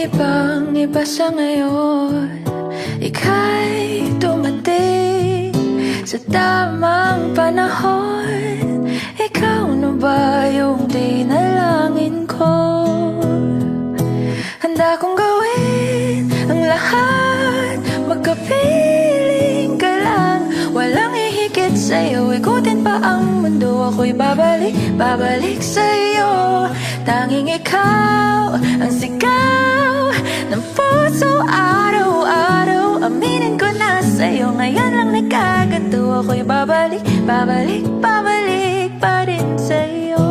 Ibang-iba sa ngayon, ika'y dumating sa tamang panahon. Ikaw na ba yung dinalangin ko? Handa kong gawin ang lahat, magkapiling ka lang. Walang ihigit sa'yo, ikutin pa ang mundo. Ako'y babalik sa'yo. Tanging ikaw ang sigaw ng puso araw-araw. Aminin ko na sa'yo, ngayon lang nagkaganto. Ako'y babalik pa rin sa'yo.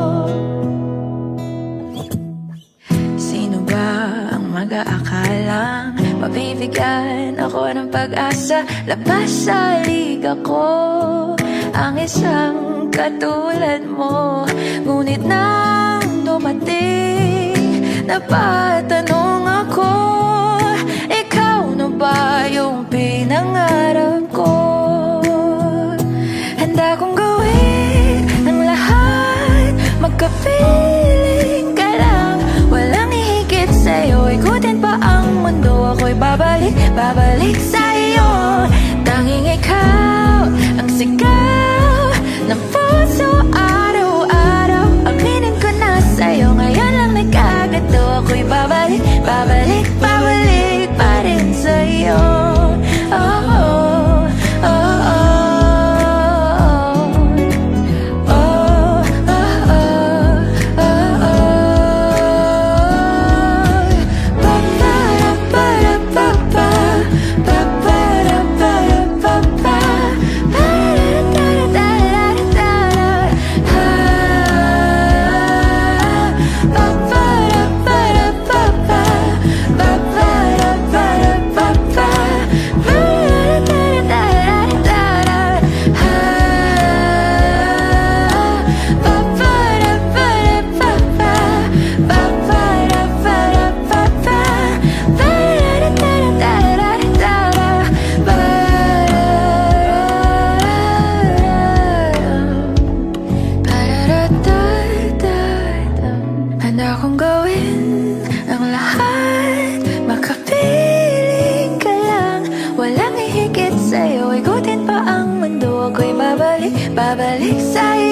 Sino ba ang mag-aakalang mabibigyan ako ng pag-asa? Labas sa liga ko ang isang katulad mo. Ngunit nang dumating, napatanong ako, ikaw na ba yung pinangarap ko? Handa kong gawin ang lahat, magkapiling ka lang. Walang ihigit sa'yo, ikutin pa ang mundo. Ako'y babalik sa'yo. Tanging ikaw ang sigaw ng puso araw-araw. Aminin ko na sa'yo, ngayon lang nagkaganto. Ako'y babalik pa rin sa'yo. Oh, oh, oh, oh. Oh, oh, oh, oh, oh. Pa-pa-ra-pa-ra-pa-pa, pa-pa-ra-pa-ra-pa-pa, pa-ra-ra-ra-ra-ra-ra. Pa-pa-ra-pa-ra-pa-pa, pa-pa-ra-pa-ra-pa-pa, handa kong gawin ang lahat, makapiling ka lang. Walang ihigit sa'yo, ikutin pa ang mundo. Ako'y babalik sa'yo.